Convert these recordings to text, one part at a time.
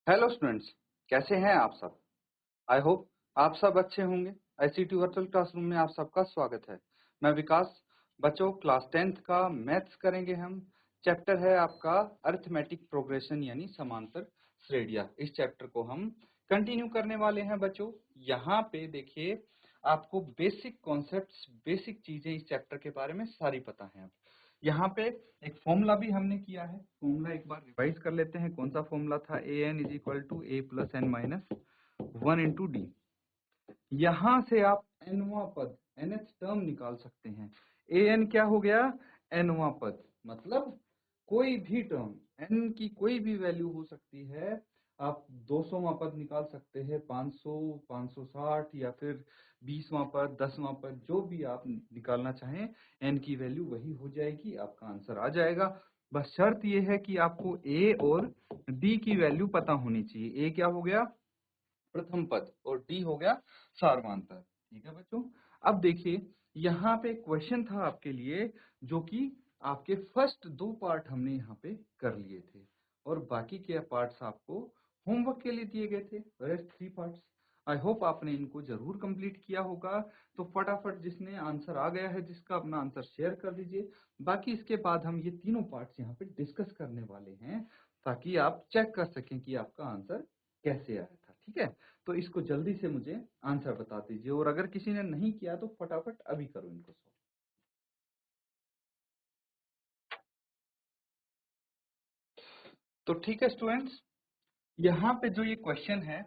Hello students, कैसे हैं आप सब। आई होप आप सब अच्छे होंगे। आईसीटी वर्चुअल क्लासरूम में आप सबका स्वागत है। मैं विकास। बच्चों, क्लास 10th का मैथ्स करेंगे हम। चैप्टर है आपका अरिथमेटिक प्रोग्रेशन यानी समांतर श्रेणियां। इस चैप्टर को हम कंटिन्यू करने वाले हैं बच्चों। यहाँ पे देखिए, आपको बेसिक कॉन्सेप्ट्स, बेसिक चीजें इस चैप्टर के बारे में सारी पता है। यहाँ पे एक फॉर्मूला भी हमने किया है। फॉर्मूला एक बार रिवाइज कर लेते हैं। कौन सा फॉर्मूला था? A N is equal to A plus N minus 1 into d. यहां से आप एनवा पद, nth टर्म निकाल सकते हैं। ए एन क्या हो गया? एनवा पद, मतलब कोई भी टर्म, एन की कोई भी वैल्यू हो सकती है। आप 200वां पद निकाल सकते हैं, 500, 560 या फिर 20वां पद, 10वां पद, जो भी आप निकालना चाहें, एन की वैल्यू वही हो जाएगी, आपका आंसर आ जाएगा। बस शर्त यह है कि आपको ए और डी की वैल्यू पता होनी चाहिए। ए क्या हो गया? प्रथम पद, और डी हो गया सार्वधातुक। ठीक है बच्चों। अब देखिए, यहाँ पे क्वेश्चन था आपके लिए, जो कि आपके फर्स्ट 2 पार्ट हमने यहाँ पे कर लिए थे, और बाकी के पार्ट्स आपको होमवर्क के लिए दिए गए थे। रेस्ट 3 पार्ट्स, आई होप आपने इनको जरूर कंप्लीट किया होगा। तो फटाफट जिसने आंसर आ गया है, जिसका अपना आंसर शेयर कर दीजिए। बाकी इसके बाद हम ये तीनों पार्ट्स यहाँ पे डिस्कस करने वाले हैं, ताकि आप चेक कर सकें कि आपका आंसर कैसे आया था। ठीक है, तो इसको जल्दी से मुझे आंसर बता दीजिए, और अगर किसी ने नहीं किया तो फटाफट अभी करो इनको सॉल्व। तो ठीक है स्टूडेंट्स, यहाँ पे जो ये क्वेश्चन है,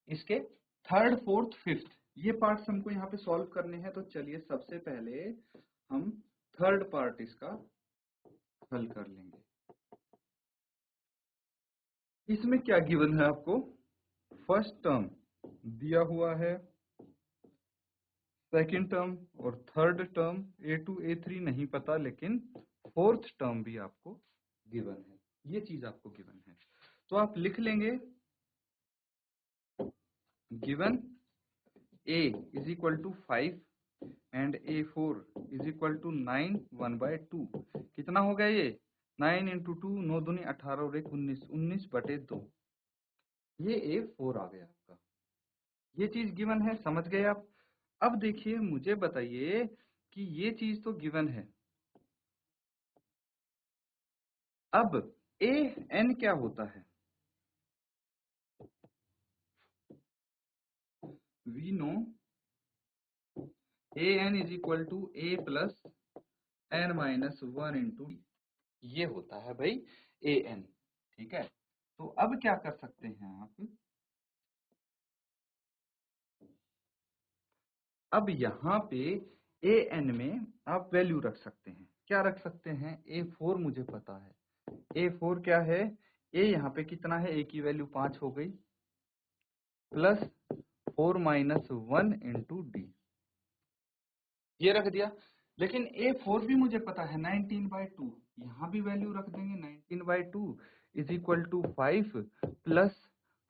इसके थर्ड, फोर्थ, फिफ्थ ये पार्ट्स हमको यहाँ पे सॉल्व करने हैं। तो चलिए सबसे पहले हम थर्ड पार्ट इसका हल कर लेंगे। इसमें क्या गिवन है आपको? फर्स्ट टर्म दिया हुआ है, सेकंड टर्म और थर्ड टर्म A2 A3 नहीं पता, लेकिन फोर्थ टर्म भी आपको गिवन है। ये चीज आपको गिवन है, तो आप लिख लेंगे given A is equal to 5 and A4 is equal to 9 1/2। कितना हो गया ये? 9 इंटू 2, 9 दूनी 18 और 1 19, 19/2। ये A4 आ गया आपका। ये चीज गिवन है, समझ गए आप। अब देखिए, मुझे बताइए कि ये चीज तो गिवन है। अब ए एन क्या होता है? We know A N is equal to A plus N minus 1 into D. ये होता है भाई ए एन। ठीक है, तो अब क्या कर सकते हैं आप? अब यहाँ पे ए एन में आप वैल्यू रख सकते हैं। क्या रख सकते हैं? A4 मुझे पता है। A4 क्या है? ए यहाँ पे कितना है? ए की वैल्यू 5 हो गई, प्लस 4 माइनस 1 इंटू डी, ये रख दिया। लेकिन A4 भी मुझे पता है 19/2, यहाँ भी वैल्यू रख देंगे। 19/2 is equal to 5 plus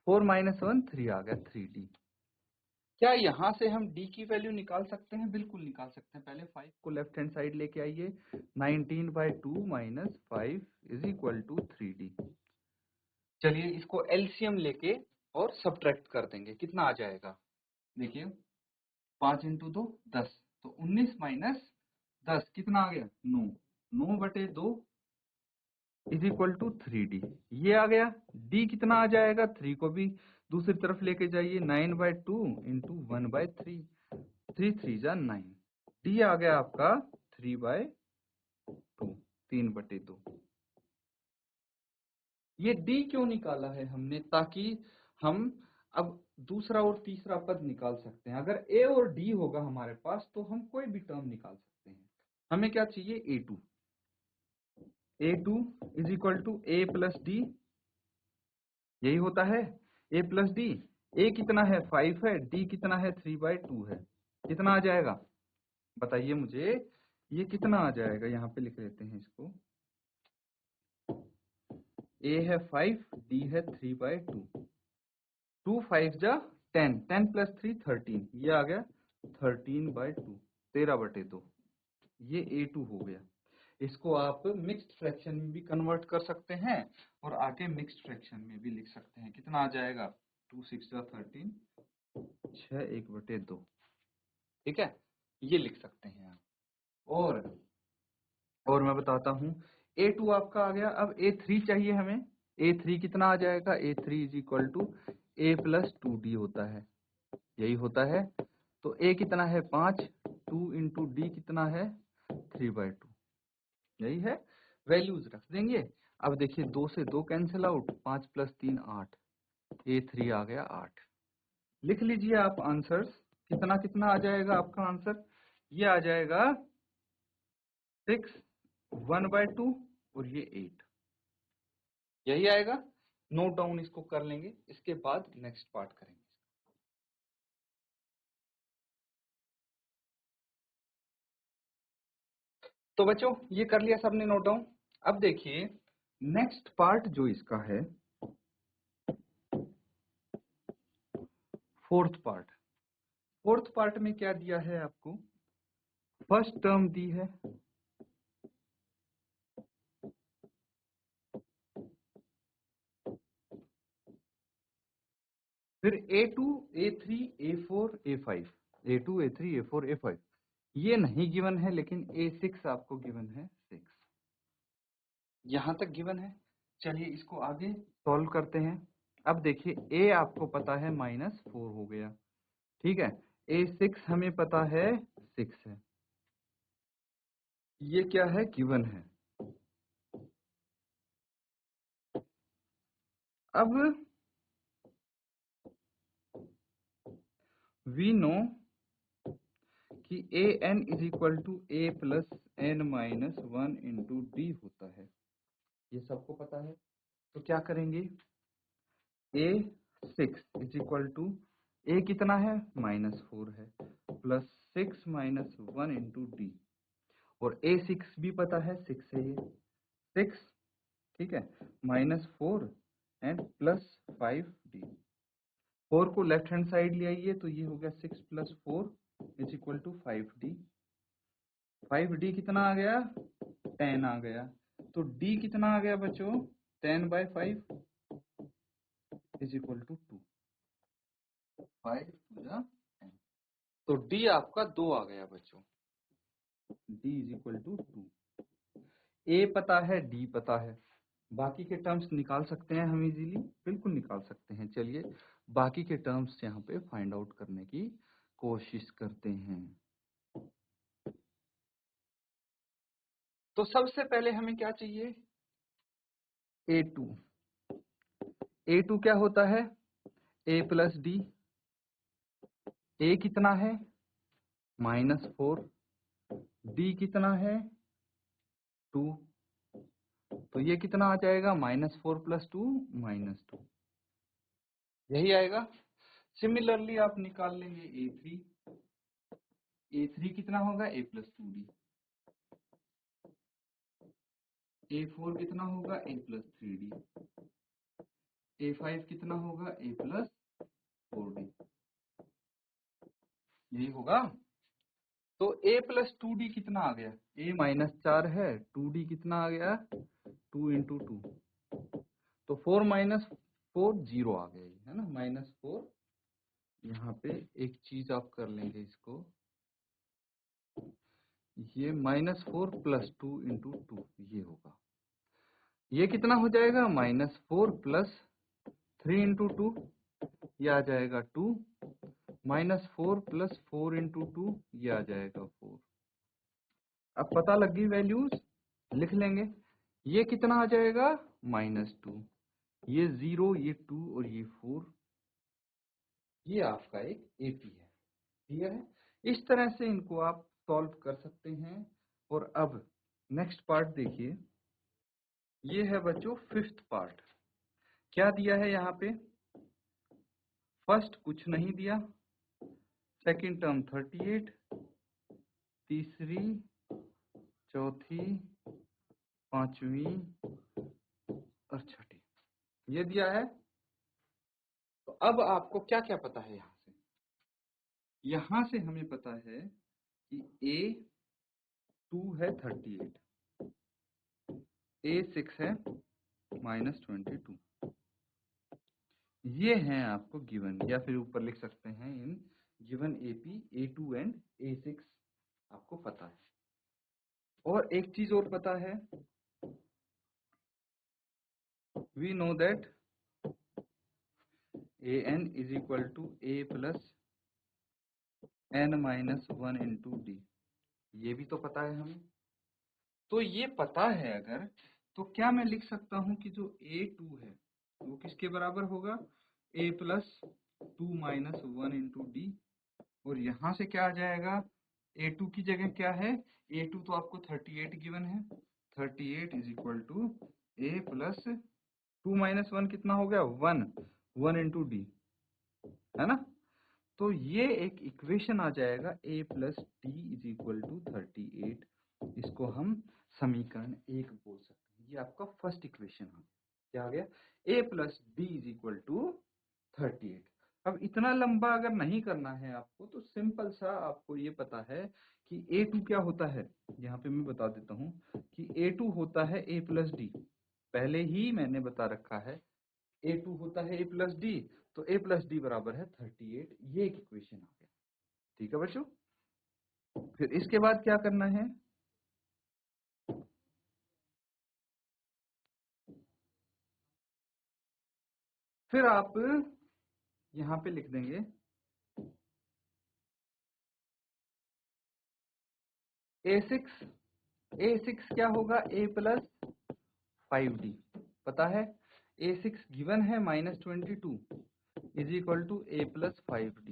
4 minus 1 3 आ गया 3D। क्या यहाँ से हम D की वैल्यू निकाल सकते हैं? बिल्कुल निकाल सकते हैं। पहले 5 को लेफ्ट हैंड साइड लेके आइए। 19/2 minus 5 is equal to 3D। चलिए इसको एलसीएम लेके और सब्ट्रैक्ट कर देंगे। कितना आ जाएगा? देखिए, 5 इंटू 2 10, तो 19 माइनस 10 कितना आ गया? 9। 9/2 इज इक्वल टू 3D। ये आ गया। D कितना आ जाएगा? 3 को भी दूसरी तरफ लेके जाइए। 9/2 इंटू 1/3, 3 3 जा 9। D आ गया आपका 3/2, 3/2। ये D क्यों निकाला है हमने? ताकि हम अब दूसरा और तीसरा पद निकाल सकते हैं। अगर A और D होगा हमारे पास, तो हम कोई भी टर्म निकाल सकते हैं। हमें क्या चाहिए? A2। A2 is equal to A plus D, यही होता है A प्लस डी। A कितना है? 5 है, D कितना है? 3/2 है। कितना आ जाएगा बताइए मुझे? ये कितना आ जाएगा? यहाँ पे लिख लेते हैं इसको। A है 5, D है 3/2, 2 5 जा 10, 10 प्लस 3 13, ये आ गया 13/2, 13/2। ये A2 हो गया। इसको आप मिक्स्ड फ्रैक्शन में भी कन्वर्ट कर सकते हैं और आगे मिक्स्ड फ्रैक्शन में भी लिख सकते हैं। कितना आ जाएगा 2 6 13, 6 1/2। ठीक है, ये लिख सकते हैं आप। और मैं बताता हूँ, A2 आपका आ गया। अब A3 चाहिए हमें। A3 कितना आ जाएगा, A3 is equal to A plus 2D होता है, यही होता है। तो A कितना है 5, 2 इंटू D कितना है 3/2, यही है। वैल्यूज रख देंगे। अब देखिए 2 से 2 कैंसिल आउट, 5 प्लस 3 8, A3 आ गया 8। लिख लीजिए आप आंसर्स। कितना कितना आ जाएगा आपका आंसर, ये आ जाएगा 6 1/2 और ये 8, यही आएगा। नोट डाउन इसको कर लेंगे, इसके बाद नेक्स्ट पार्ट करेंगे। तो बच्चों ये कर लिया सबने नोट डाउन। अब देखिए नेक्स्ट पार्ट जो इसका है, फोर्थ पार्ट। फोर्थ पार्ट में क्या दिया है आपको, फर्स्ट टर्म दी है, फिर A2 A3 A4 A5, A2 A3 A4 A5 ये नहीं गिवन है, लेकिन A6 आपको गिवन है 6, यहां तक गिवन है। चलिए इसको आगे सॉल्व करते हैं। अब देखिए A आपको पता है -4 हो गया, ठीक है। A6 हमें पता है 6 है, ये क्या है गिवन है। अब वी नो कि an is equal to a plus n minus 1 into D होता है, ये सबको पता है। तो क्या करेंगे, A6 is equal to A कितना है -4 है, प्लस 6 माइनस 1 इंटू डी, और A6 भी पता है 6 है, ये 6, ठीक है, -4 एंड प्लस 5D। 4 को लेफ्ट हैंड साइड ले आइए तो ये हो गया 6 plus 4 is equal to 5D। 5D कितना आ गया 10 आ गया। तो D कितना आ गया बच्चों 10/5 इज इक्वल टू 2, 5 2 जा 10। तो D आपका 2 आ गया बच्चों, D is equal to 2। A पता है, D पता है, बाकी के टर्म्स निकाल सकते हैं हम इजीली, बिल्कुल निकाल सकते हैं। चलिए बाकी के टर्म्स यहाँ पे फाइंड आउट करने की कोशिश करते हैं। तो सबसे पहले हमें क्या चाहिए, A2। A2 क्या होता है A प्लस डी। A कितना है -4, D कितना है 2, तो ये कितना आ जाएगा -4 प्लस 2 -2, यही आएगा। सिमिलरली आप निकाल लेंगे A3। A3 कितना होगा A प्लस 2D, A4 कितना होगा A प्लस 3D, A5 कितना होगा A प्लस 4D, यही होगा। तो A प्लस 2D कितना आ गया, A -4 है, 2D कितना आ गया 2 इंटू 2, तो 4 माइनस 4 0 आ गया, है ना, -4। यहाँ पे एक चीज आप कर लेंगे इसको, ये -4 प्लस 2 इंटू 2 ये होगा, ये कितना हो जाएगा -4 प्लस 3 इंटू 2, ये आ जाएगा 2, -4 प्लस 4 इंटू 2 ये आ जाएगा 4। अब पता लग गई वैल्यूज, लिख लेंगे। ये कितना आ जाएगा -2, ये 0, ये 2 और ये 4, ये आपका एक एपी है, क्लियर है। इस तरह से इनको आप सॉल्व कर सकते हैं। और अब नेक्स्ट पार्ट देखिए, ये है बच्चों फिफ्थ पार्ट। क्या दिया है यहाँ पे, फर्स्ट कुछ नहीं दिया, सेकंड टर्म 38, तीसरी, चौथी, पांचवी और छठी, ये दिया है। तो अब आपको क्या क्या पता है, यहां से हमें पता है कि A2 है 38, A6 है -22। ये हैं आपको गिवन, या फिर ऊपर लिख सकते हैं in given AP, A2 and A6 आपको पता है। और एक चीज और पता है, we know that AN is equal to A plus N-1 into D। ये भी तो पता है हमें। तो ये पता है अगर, तो क्या मैं लिख सकता हूं कि जो A2 है वो किसके बराबर होगा? A plus 2-1 into D. और यहां से क्या आ जाएगा? A2 की जगह क्या है? A2 तो आपको 38 गिवन है। 38 is equal to A plus 2-1 कितना हो गया? 1 इंटू डी, है ना? तो ये एक इक्वेशन आ जाएगा A plus D is equal to 38। इसको हम समीकरण 1 बोल सकते हैं। ये आपका फर्स्ट इक्वेशन आ गया। क्या आ गया? A plus D is equal to 38। अब इतना लंबा अगर नहीं करना है आपको, तो सिंपल सा आपको ये पता है कि A2 क्या होता है। यहाँ पे मैं बता देता हूँ कि A2 होता है A प्लस डी। पहले ही मैंने बता रखा है A2 होता है A प्लस डी, तो A प्लस डी बराबर है 38। ये एक इक्वेशन आ गया। ठीक है बच्चों। फिर इसके बाद क्या करना है? फिर आप यहाँ पे लिख देंगे A6 क्या होगा? A plus 5D। पता है A6 गिवन है -22 is equal to A plus 5D,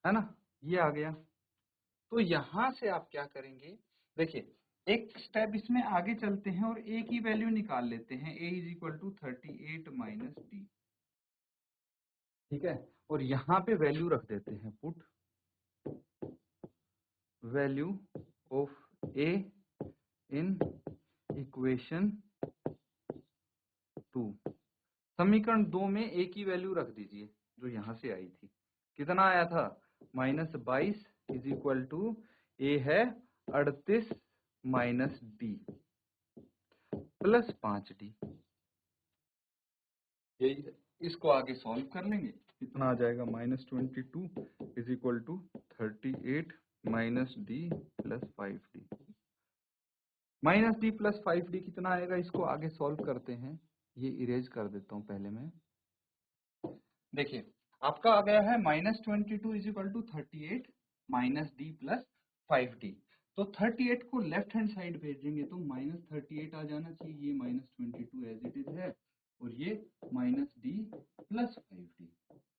है ना? ये आ गया। तो यहां से आप क्या करेंगे? देखिए, एक स्टेप इसमें आगे चलते हैं और A की वैल्यू निकाल लेते हैं। A is equal to 38 minus D. ठीक है, और यहाँ पे वैल्यू रख देते हैं, put value of A in equation 2। समीकरण 2 में A की वैल्यू रख दीजिए जो यहाँ से आई थी। कितना आया था? -22 इज इक्वल टू A है 38 माइनस डी प्लस 5D। यही है। इसको आगे सॉल्व कर लेंगे। कितना आ जाएगा? -22 is equal to 38 minus D plus 5D। Minus D plus 5D कितना आएगा? इसको आगे सॉल्व करते हैं। ये इरेज कर देता हूं पहले मैं। देखिए, आपका आ गया है -22 is equal to 38 minus D plus 5D। तो 38 को लेफ्ट हैंड साइड भेजेंगे तो -38 आ जाना चाहिए। ये -22 एज इट इज है, और ये -D प्लस 5D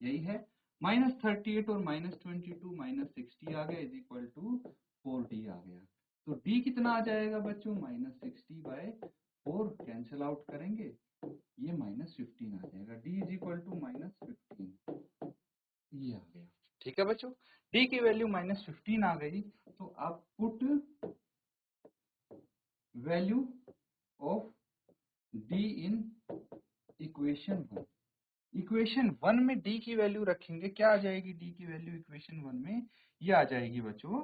यही है। -38 और -22 -60 आ गया इज इक्वल टू 4D आ गया। तो D कितना आ जाएगा बच्चों? -60/4 कैंसिल आउट करेंगे, ये -15 आ जाएगा। D इज इक्वल टू -15, ये आ गया। ठीक है बच्चों, D की वैल्यू -15 आ गई। तो आप put value of D in equation 1। Equation 1 में D की वैल्यू रखेंगे, क्या आ जाएगी D की वैल्यू इक्वेशन 1 में? ये आ जाएगी बच्चों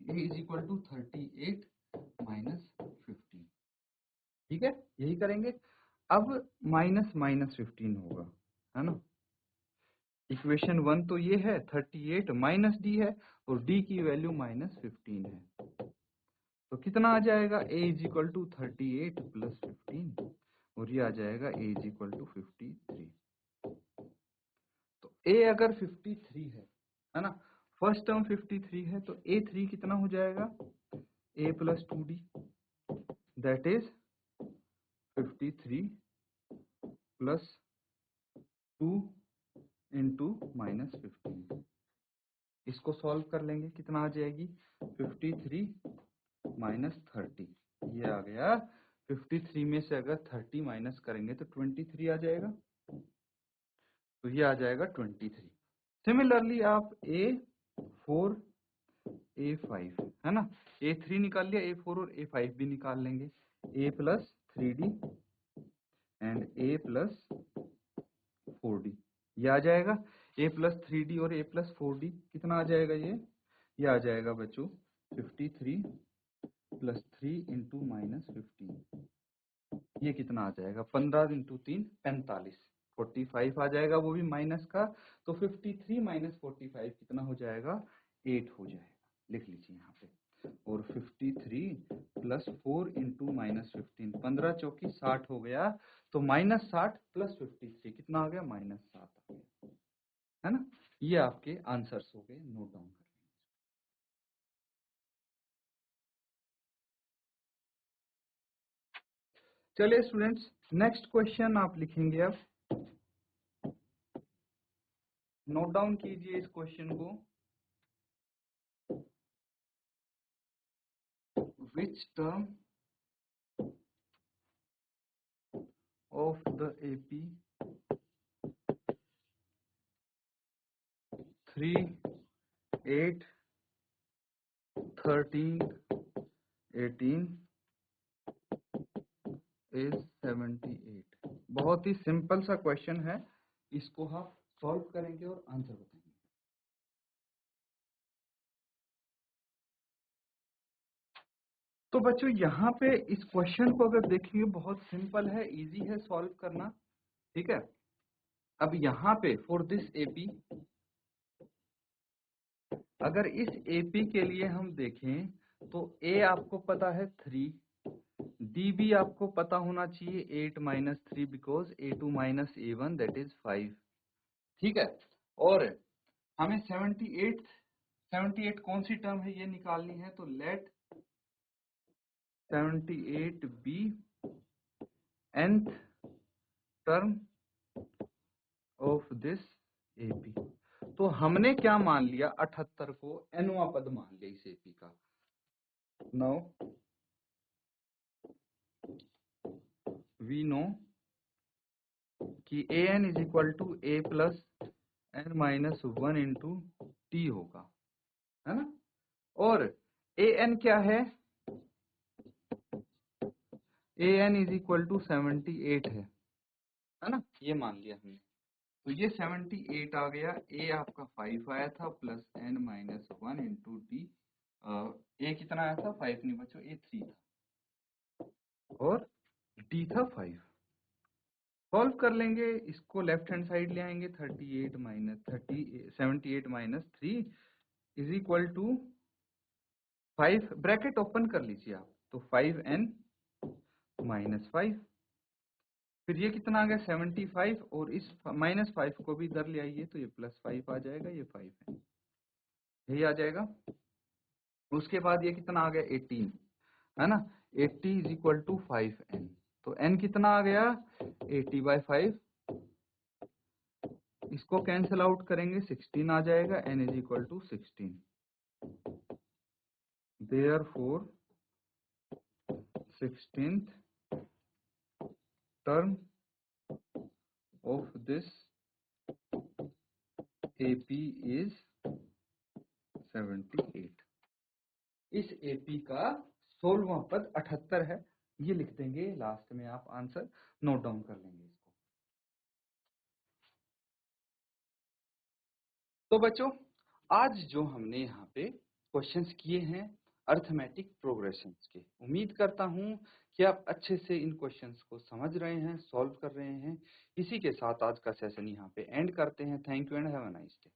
A is equal to 38 minus 15। ठीक है, यही करेंगे। अब -15 होगा, है ना? इक्वेशन 1 तो ये है 38 माइनस डी है, और डी की वैल्यू -15 है। तो कितना आ जाएगा? A is equal to 38 plus 15, और ये आ जाएगा A इज इक्वल टू 53। तो A अगर 53 है ना? फर्स्ट टर्म 53 है, तो A3 कितना हो जाएगा? A plus 2D, that is 53 plus 2 into -15। इसको सॉल्व कर लेंगे, कितना आ जाएगी? 53 माइनस 30, ये आ गया। 53 में से अगर 30 माइनस करेंगे तो 23 आ जाएगा, तो ये आ जाएगा 23। सिमिलरली आप A4 A5, है ना? A3 निकाल लिया, A4 और A5 भी निकाल लेंगे। A plus 3D and A plus 4D, ये आ जाएगा। A प्लस 3D और A प्लस 4D कितना आ जाएगा? ये आ जाएगा बच्चों 53 प्लस 3 इंटू -15, ये कितना आ जाएगा? 15 इंटू 3 45, 45 आ जाएगा, वो भी माइनस का। तो 53 माइनस 45 कितना हो जाएगा? 8 हो जाएगा। लिख लीजिए यहाँ पे। और 53 प्लस 4 इंटू -15, 15 चौकी 60 हो गया। तो -60 प्लस 53 कितना आ गया? -7 आ गया, है ना। ये आपके आंसर्स हो गए, नोट डाउन कर। चलिए स्टूडेंट्स, नेक्स्ट क्वेश्चन आप लिखेंगे अब। नोट डाउन कीजिए इस क्वेश्चन को। Which term of the AP 3, 8, 13, 18 is 78? बहुत ही सिंपल सा क्वेश्चन है, इसको आप सॉल्व करेंगे और आंसर बताएंगे। तो बच्चों यहाँ पे इस क्वेश्चन को अगर देखेंगे, बहुत सिंपल है, इजी है सॉल्व करना, ठीक है। अब यहाँ पे फॉर दिस एपी, अगर इस एपी के लिए हम देखें तो ए आपको पता है 3, डी भी आपको पता होना चाहिए 8 minus 3, because A2 minus A1 that is 5, ठीक है। और हमें 78 कौन सी टर्म है ये निकालनी है। तो let 78 be nth term of this AP. तो हमने क्या मान लिया? 78 को nवां पद मान लिया इस एपी का। नाउ वी नो कि an is equal to a plus n minus 1 into T होगा, है ना। और an क्या है? an इज इक्वल टू 78 है ना, ये मान लिया हमने। तो ये 78 आ गया, a आपका 5 आया था plus n minus 1 into T. a कितना आया था? 5 नहीं बच्चों, a 3 था और d था 5। सॉल्व कर लेंगे, इसको लेफ्ट हैंड साइड ले आएंगे। 78 minus 3 is equal to 5, bracket open कर लीजिए आप। तो 5n माइनस 5, फिर ये कितना आ गया? 75, और इस -5 को भी इधर ले आइए तो ये +5 आ जाएगा, ये 5n यही आ जाएगा। उसके बाद ये कितना आ गया? 18, है ना। 80 इज इक्वल टू 5n, तो n कितना आ गया? 80/5। इसको कैंसिल आउट करेंगे, 16 आ जाएगा, n is equal to 16। Therefore 16th term of this AP is 78। इस AP का 16वां पद 78 है, ये लिख देंगे लास्ट में आप, आंसर नोट डाउन कर लेंगे इसको। तो बच्चों, आज जो हमने यहाँ पे क्वेश्चंस किए हैं अर्थमेटिक प्रोग्रेशंस के, उम्मीद करता हूँ कि आप अच्छे से इन क्वेश्चंस को समझ रहे हैं, सॉल्व कर रहे हैं। इसी के साथ आज का सेशन यहाँ पे एंड करते हैं। Thank you and have a nice day.